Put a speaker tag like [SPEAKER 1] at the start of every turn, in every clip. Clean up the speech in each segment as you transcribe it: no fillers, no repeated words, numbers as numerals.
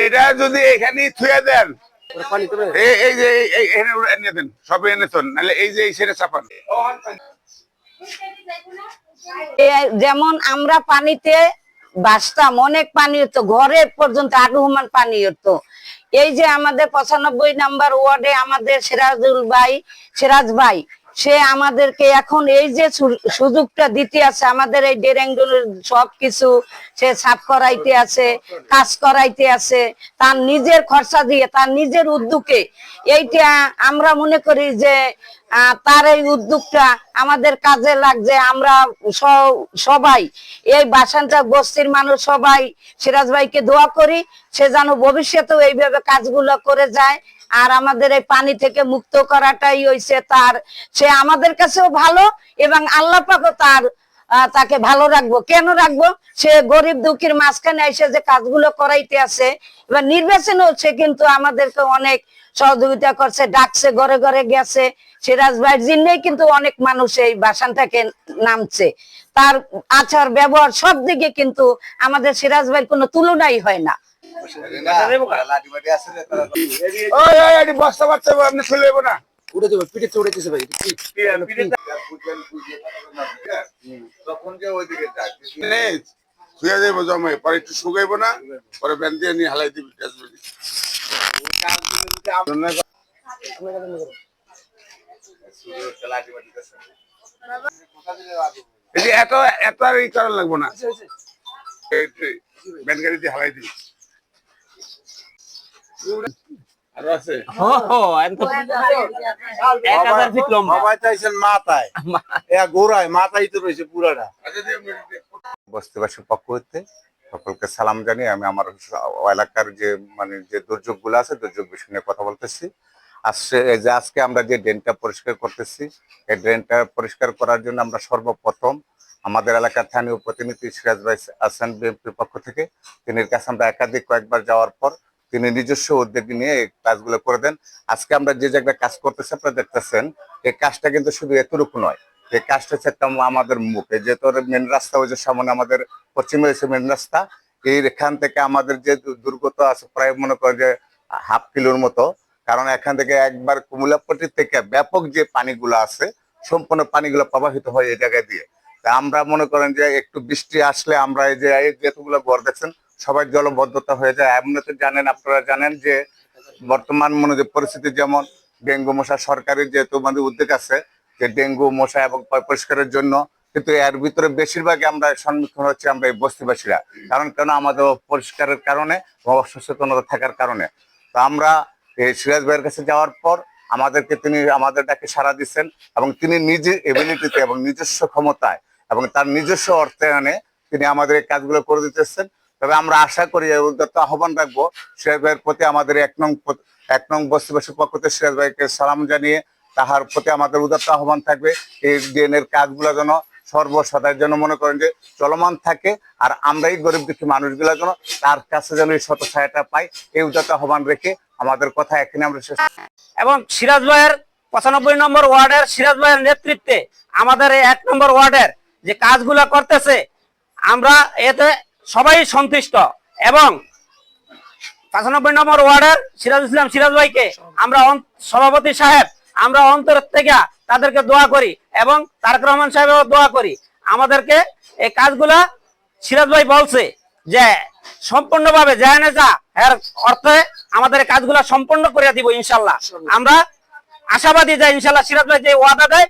[SPEAKER 1] এটা যদি এখানে থুয়ে দেন, এই যে এনে দেন, সবে এনেছেন, নাহলে এই যে সেটা চাপান।
[SPEAKER 2] যেমন আমরা পানিতে বাসতাম, অনেক পানি হতো, ঘরে পর্যন্ত আগুমান পানি হতো। এই যে আমাদের 95 নম্বর ওয়ার্ডে আমাদের সিরাজ ভাই সে আমাদেরকে এখন এই যে সুযোগটা দিতে আছে, আমাদের এই ডেরেঙ্গুলের সবকিছু সে সাফ করাইতে আছে, কাজ করাইতে আছে, তার নিজের খরচা দিয়ে, তার নিজের উদ্যোগে। এইটা আমরা মনে করি যে তার এই উদ্যোগটা আমাদের কাজে লাগছে। আমরা সবাই এই বাসানটা বস্তির মানুষ সবাই সিরাজ ভাইকে দোয়া করি, সে যেন ভবিষ্যতেও এইভাবে কাজগুলো করে যায়। আর আমাদের এই পানি থেকে মুক্ত করাটাই হইছে তার, সে আমাদের কাছেও ভালো এবং আল্লাহ পাকও তাকে ভালো রাখবো। কেন রাখবো? সে গরিব দুঃখীর মাঝখানে এসে যে কাজগুলো করাইতে আছে, এবার নির্বাচন হচ্ছে কিন্তু আমাদেরকে অনেক সহযোগিতা করছে, ডাকছে, ঘরে ঘরে গেছে। সিরাজ ভাইয়ের জন্যই কিন্তু অনেক মানুষ এই বাসানটাকে নামছে। তার আচার ব্যবহার সব দিকে কিন্তু আমাদের সিরাজ ভাইয়ের কোনো তুলনাই হয় না।
[SPEAKER 1] বস্তা বাচ্চা আপনি চলে যাবো না,
[SPEAKER 3] উড়ে যাবে, পিঠে চড়ে দিছে ভাই।
[SPEAKER 1] শুয়ে যাবো জমে, পরে একটু শুকাইবো না, পরে ব্যান দিয়ে নিয়ে হালাই দিবি। এত এত আর এই কারণ লাগবো না, ব্যান গাড়ি দিয়ে হালাই দিবি। আরো আছে
[SPEAKER 4] বস্তিবাসীর পক্ষ হইতে সকলকে সালাম জানিয়ে আমি আমার এলাকার যে যে দুর্যোগ গুলো আছে, দুর্যোগ বিষয় নিয়ে কথা বলতেছি। আজকে আমরা যে ড্রেনটা পরিষ্কার করতেছি, এই ড্রেনটা পরিষ্কার করার জন্য আমরা সর্বপ্রথম আমাদের এলাকার স্থানীয় প্রতিনিধি সিরাজ ভাই আছেন বিএনপির পক্ষ থেকে, তিনির কাছে আমরা একাধিক কয়েকবার যাওয়ার পর তিনি নিজস্ব উদ্যোগ নিয়ে এই কাজগুলো করে দেন। আজকে আমরা যে জায়গায় কাজ করতেছি আপনারা দেখতেছেন, এই কাজটা কিন্তু শুধু এতটুকু নয়, এই কাজটা হচ্ছে আমাদের মুখে যেহেতু মেন রাস্তা ওই যে সামনে আমাদের পশ্চিমে রয়েছে মেন রাস্তা, এইখান থেকে আমাদের যে দুর্গত আছে প্রায় মনে করেন যে হাফ কিলোর মতো, কারণ এখান থেকে একবার কুমুলাপট্টি থেকে ব্যাপক যে পানিগুলো আছে সম্পূর্ণ পানিগুলো প্রবাহিত হয় এই জায়গায় দিয়ে। তা আমরা মনে করেন যে একটু বৃষ্টি আসলে আমরা এই যে যেগুলো ঘর দেখছেন সবাই জলবদ্ধতা হয়ে যায়। এমনিতে জানেন, আপনারা জানেন যে বর্তমান যে পরিস্থিতি, যেমন ডেঙ্গু মশা সরকারের যেহেতু উদ্যোগ আছে যে ডেঙ্গু মশা এবং পরিষ্কারের জন্য, কিন্তু এর ভিতরে বেশিরভাগই আমরা সম্মুখীন হচ্ছে আমরা এই বস্তিবাসীরা। কারণ কেন? আমাদের পরিষ্কারের কারণে, অসচেতনতা থাকার কারণে। তো আমরা এই সিরাজ ভাইয়ের কাছে যাওয়ার পর তিনি আমাদের ডাকে সাড়া দিচ্ছেন এবং তিনি নিজের এবিলিটিতে এবং নিজস্ব ক্ষমতায় এবং তার নিজস্ব অর্থায়নে তিনি আমাদের এই কাজগুলো করে দিতেছেন। তবে আমরা আশা করি আহ্বান রাখবো সিরাজ ভাইয়ের প্রতি, আমাদের এক নং বস্তিবাসীর পক্ষ থেকে সিরাজ ভাইকে সালাম জানিয়ে তাহার প্রতি আমাদের উদাত্ত আহ্বান থাকবে এই ড্রেনের কাজগুলো যেন সর্বসদার জন্য মনে করেন যে চলমান থাকে, আর আমরা এই গরিব দুঃখী মানুষগুলো যেন তার কাছে যেন এই শত সহায়তা পাই, এই উদাত্ত আহ্বান রেখে আমাদের কথা এখানে আমরা শেষ।
[SPEAKER 5] এবং সিরাজ ভাইয়ের 95 নম্বর ওয়ার্ডের সিরাজ ভাইয়ের নেতৃত্বে আমাদের এই 1 নম্বর ওয়ার্ডের যে কাজগুলো করতেছে আমরা এতে সবাই সন্তুষ্ট। এবং 95 নম্বর ওয়ার্ডের সিরাজ ভাইকে আমরা সভাপতি সাহেব আমরা অন্তর থেকে তাদেরকে দোয়া করি এবং তারেক রহমান সাহেবও দোয়া করি। আমাদেরকে এই কাজগুলা সিরাজ ভাই বলছে যে সম্পূর্ণভাবে জানে যা এর অর্থে আমাদের এই কাজগুলা সম্পূর্ণ করে দিব ইনশাল্লাহ। আমরা আশাবাদী যে ইনশাল্লাহ সিরাজ ভাই যে ওয়াদা দেয়,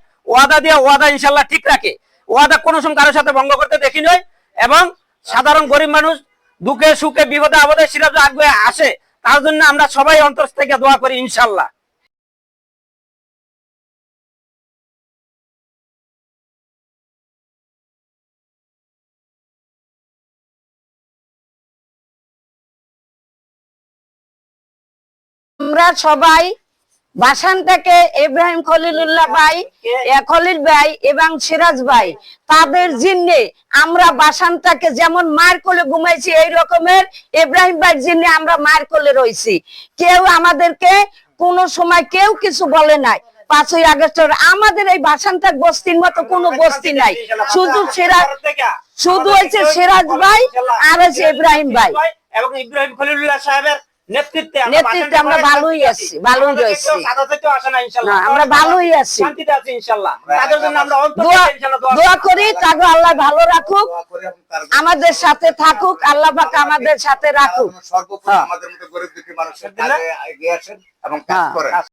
[SPEAKER 5] ওয়াদা ইনশাল্লাহ ঠিক রাখে। ওয়াদা কোনো সময় কারোর সাথে ভঙ্গ করতে দেখি নয়। এবং সাধারণ গরিব মানুষ দুঃখে সুখে বিপদে আপদে সিরাজ আগে আসে, তার জন্য আমরা সবাই অন্তর থেকে দোয়া করি ইনশাল্লাহ।
[SPEAKER 2] আমরা সবাই বাসান থেকে ইব্রাহিম খলিলুল্লাহ ভাই, খলিল ভাই এবং সিরাজ ভাই তাদের জিন্নে আমরা বাসানটাকে যেমন মার কোলে ঘুমাইছি, এই রকমের ইব্রাহিম ভাইয়ের জিন্নে আমরা মার কোলে রয়েছি। কেউ আমাদেরকে কোনো সময় কেউ কিছু বলে নাই। 5ই আগস্টের আমাদের এই বাসানটাক বস্তির মতো কোনো বস্তি নাই, শুধু হচ্ছে সিরাজ ভাই আর হচ্ছে ইব্রাহিম ভাই।
[SPEAKER 5] এবং ইব্রাহিম খলিলুল্লাহ সাহেবের নেতৃত্বে
[SPEAKER 2] নেতৃত্বে আমরা ভালোই আছি, ভালোই রয়েছি।
[SPEAKER 5] সাদা থেকে আসে না ইনশাআল্লাহ,
[SPEAKER 2] আমরা ভালোই আছি,
[SPEAKER 5] শান্তিতে আছি ইনশাআল্লাহ। তাদের জন্য আমরা অন্তর
[SPEAKER 2] দোয়া
[SPEAKER 5] থেকে ইনশাআল্লাহ
[SPEAKER 2] দোয়া করি, তাকে আল্লাহ ভালো রাখুক, আমাদের সাথে থাকুক, আল্লাহ পাক আমাদের সাথে রাখুক।
[SPEAKER 4] সর্বোপরি আমাদের মতো গরিব দুঃখী মানুষের কাজে এগিয়ে আসেন এবং কাজ করেন।